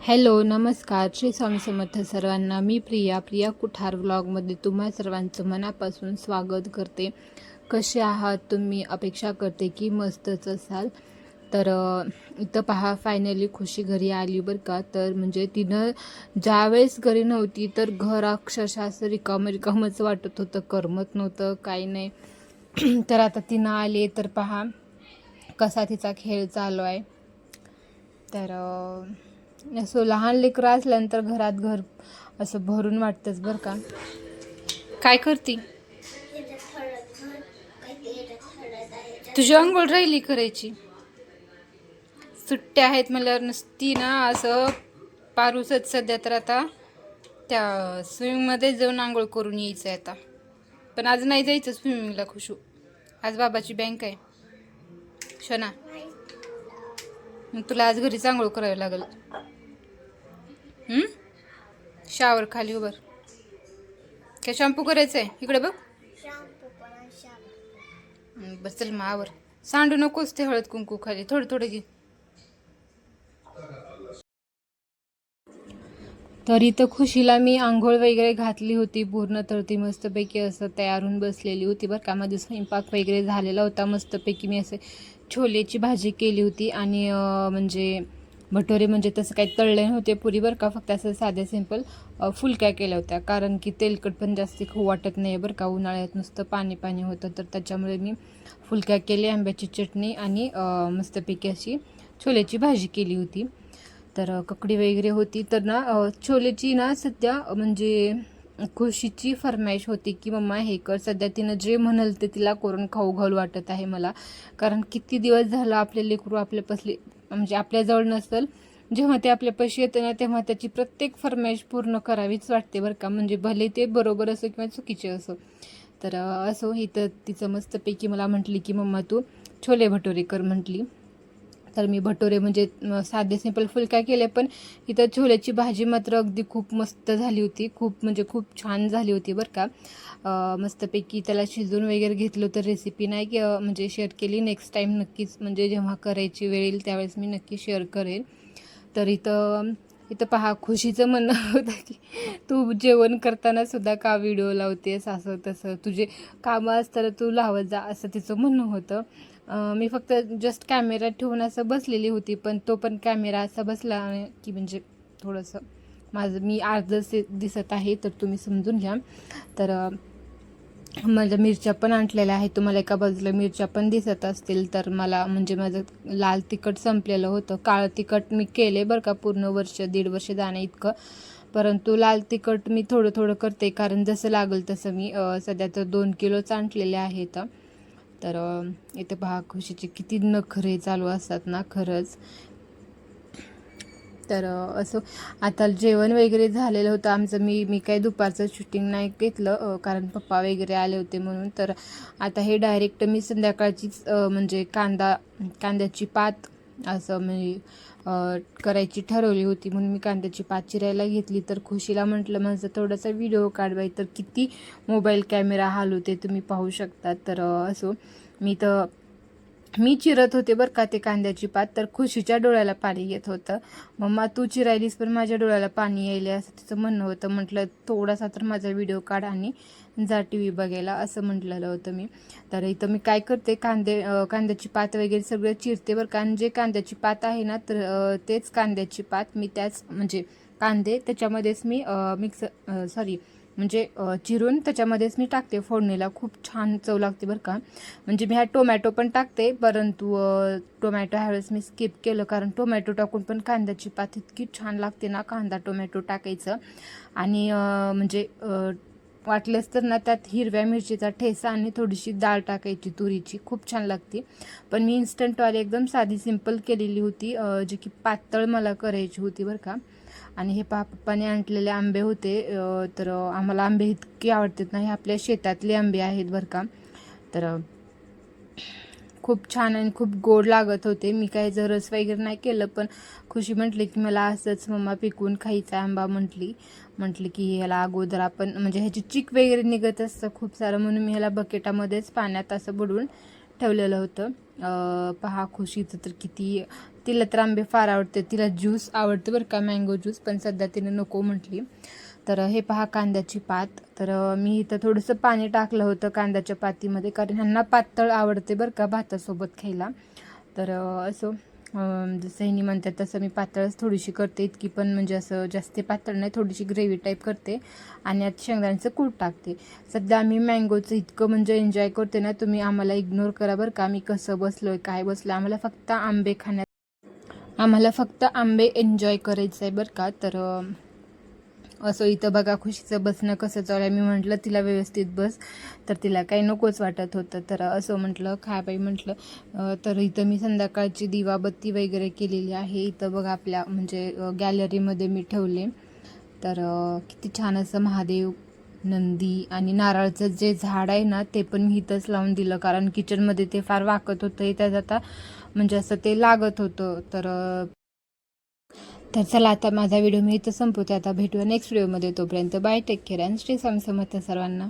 Hello नमस्कार श्री स्वामी समर्थ सर्वांना. मी प्रिया कुठार व्लॉगमध्ये तुम्हा सर्वांचं मनापासून स्वागत करते. कसे आहात तुम्ही? अपेक्षा करते की मस्तच असाल. तर इथं पहा फायनली खुशी घरी आली बरं का. तर म्हणजे तिनं ज्यावेळेस घरी नव्हती तर घर अक्षरशः असं रिकामच वाटत होतं, करमत नव्हतं, काही नाही. तर आता तिनं आली तर पहा कसा तिचा खेळ चालू आहे. तर असं लहान लेकरं असल्यानंतर घर असं भरून वाटतंच बरं का. काय करती? तुझी अंघोळ राहिली करायची. सुट्ट्या आहेत म्हणल्यावर नसती ना असं पारूसच. सध्या तर आता त्या स्विमिंगमध्ये जाऊन आंघोळ करून यायचं आहे आता. पण आज नाही जायचं स्विमिंगला खुशू. आज बाबाची बँक आहे शना. मग तुला आज घरीच आंघोळ करावी लागेल. शावर खाली उभर. काय शॅम्पू करायचंय? इकडे बघ. बस चल मावर. सांडू नकोस ते हळद कुंकू खाली. थोडं घे. तर इथं खुशीला मी आंघोळ वगैरे घातली होती पूर्ण. तर ती मस्तपैकी असं तयार होऊन बसलेली होती बरं का. माझा स्वयंपाक वगैरे झालेला होता. मस्तपैकी मी असे छोलेची भाजी केली होती आणि म्हणजे भटोरे म्हणजे तसं काही तळले नव्हते पुरी बरं का. फक्त असं साध्या सिंपल फुलक्या केल्या होत्या. कारण की तेलकट पण जास्त खाऊ वाटत नाही बरं का. उन्हाळ्यात नुसतं पाणी होतं. तर त्याच्यामुळे मी फुलक्या केल्या, आंब्याची चटणी आणि मस्तपैकी अशी छोलेची भाजी केली होती. तर ककडी वगैरे होती. तर ना छोलेची ना सध्या म्हणजे खुशीची फरमाईश होती की मम्मा हे कर. सध्या तिनं जे म्हणाल ते तिला करून खाऊ घालू वाटत आहे मला. कारण किती दिवस झालं आपले लेकरू आपल्यापासले म्हणजे आपल्याजवळ नसेल. जेव्हा ते आपल्यापाशी येतं ना तेव्हा त्याची प्रत्येक फरमाईश पूर्ण करावीच वाटते बरं का. म्हणजे भले ते बरोबर असो किंवा चुकीचे असो. तर असो इथं तिचं मस्तपैकी मला म्हटली की मम्मा तू छोले भटोरे कर म्हटली. तर मी भटोरे म्हणजे साधे सिंपल फुलक्या केले. पण इथं छोल्याची भाजी मात्र अगदी खूप मस्त झाली होती. खूप छान झाली होती बरं का. मस्तपैकी त्याला शिजवून वगैरे घेतलं. तर रेसिपी नाही की म्हणजे शेअर केली. नेक्स्ट टाईम नक्कीच म्हणजे जेव्हा करायची वेळ येईल त्यावेळेस मी नक्की शेअर करेन. तर इथं पहा खुशीचं म्हणणं होतं की तू जेवण करताना सुद्धा का व्हिडिओ लावतेस, असं तसं तुझे कामं असताना तू लावत जा, असं तिचं म्हणणं होतं. मी फक्त जस्ट कॅमेरा ठेवून असं बसलेली होती. पण तो पण कॅमेरा असा बसला की म्हणजे थोडंसं मी अर्धच दिसत आहे. तर तुम्ही समजून घ्या. तर माझ्या मिरच्या पण आणलेल्या आहेत. तुम्हाला एका बाजूला मिरच्या पण दिसत असतील. तर मला म्हणजे माझं लाल तिखट संपलेलं होतं. काळं तिखट मी केले बरं का पूर्ण दीड वर्ष जाण्या इतकं. परंतु लाल तिखट मी थोडं करते. कारण जसं लागेल तसं मी सध्या तर 2 किलोच आणलेले आहेत. तर इथे पहा खुशीचे किती नखरे चालू असतात ना खरंच. तर असं आता जेवण वगैरे झालेलं होतं आमचं. मी काही दुपारचं शूटिंग नाही घेतलं कारण पप्पा वगैरे आले होते म्हणून. तर आता हे डायरेक्ट मी संध्याकाळचीच म्हणजे कांद्याची पात असं म्हणजे करायची ठरवली होती. म्हणून मी कांद्याची पात चिरायला घेतली. तर खुशीला म्हटलं माझं थोडासा व्हिडिओ काढवाय. तर किती मोबाईल कॅमेरा हलवते तुम्ही पाहू शकता. तर असो मी चिरत होते बरं का ते कांद्याची पात. तर खुशीच्या डोळ्याला पाणी येत होतं. मम्मा तू चिरायलीस पण माझ्या डोळ्याला पाणी यायले, असं तिचं म्हणणं होतं. म्हटलं थोडासा तर माझा व्हिडिओ काढ आणि जा टी व्ही बघायला, असं म्हटलेलं होतं मी. तर इथं मी काय करते कांद्याची पात वगैरे सगळं चिरते बरं का. आणि जे कांद्याची पात आहे ना तर तेच कांद्याची पात मी त्याच म्हणजे कांदे त्याच्यामध्येच मी म्हणजे चिरून त्याच्यामध्येच मी टाकते फोडणीला. खूप छान चव लागते बरं का. म्हणजे मी टोमॅटो पण टाकते. परंतु टोमॅटो ह्यावेळेस मी स्किप केलं. कारण टोमॅटो टाकून पण कांद्याची पात इतकी छान लागते ना. कांदा टोमॅटो टाकायचं आणि म्हणजे वाटलंच तर ना त्यात हिरव्या मिरचीचा ठेसा आणि थोडीशी डाळ टाकायची तुरीची. खूप छान लागते. पण मी इन्स्टंटवाली एकदम साधी सिंपल केलेली होती जी की पातळ मला करायची होती बरं का. आणि हे पप्पाने आणलेले आंबे होते. तर आम्हाला आंबे इतके आवडतात ना. हे आपल्या शेतातले आंबे आहेत बरं का. तर खूप छान आणि खूप गोड लागत होते. मी काही रस वगैरे नाही केलं. पण खुशी म्हटली की मला असंच मम्मा पिकवून खायचा आंबा म्हटली की ह्याला अगोदर आपण म्हणजे ह्याची चीक वगैरे निघत असतं खूप सारं. म्हणून मी ह्याला बकेटामध्येच पाण्यात असं बुडवून ठेवलेलं होतं. पहा खुशीचं तर किती तिला तर आंबे फार आवडते, तिला ज्यूस आवडते बरं का, मँगो ज्यूस, पण सध्या तिने नको म्हटली. तर हे पहा कांद्याची पात. तर मी इथं थोडंसं पाणी टाकलं होतं कांद्याच्या पातीमध्ये, कारण ह्यांना पातळ आवडते बरं का भातासोबत खायला. तर असं जसं ह्यांनी म्हणतात तसं मी पातळच थोडीशी करते, इतकी पण म्हणजे असं जास्त पातळ नाही, थोडीशी ग्रेव्ही टाईप करते आणि यात शेंगदाण्याचं कूट टाकते. सध्या आम्ही मँगोचं इतकं म्हणजे एन्जॉय करते ना, तुम्ही आम्हाला इग्नोर करा बरं का, आम्ही कसं बसलो आहे काय बसलो, आम्हाला फक्त आंबे एन्जॉय करायचं आहे बरं का. तर असं इथं बघा खुशीचं बसणं कसं चालू आहे. मी म्हटलं तिला व्यवस्थित बस, तर तिला काही नकोच वाटत होतं. तर असं म्हटलं खा बाई म्हटलं. तर इथं मी संध्याकाळची दिवाबत्ती वगैरे केलेली आहे. इथं बघा आपल्या म्हणजे गॅलरीमध्ये मी ठेवले. तर किती छान असं महादेव, नंदी आणि नारळाचं जे झाड आहे ना ते पण मी इथंच लावून दिलं, कारण किचनमध्ये ते फार वाकत होतं, त्यात आता म्हणजे असं ते लागत होतं. तर चला आता माझा व्हिडिओ मी इथं संपवते. आता भेटूया नेक्स्ट व्हिडिओमध्ये. तोपर्यंत bye, take care and stay Swami Samarth सर्वांना.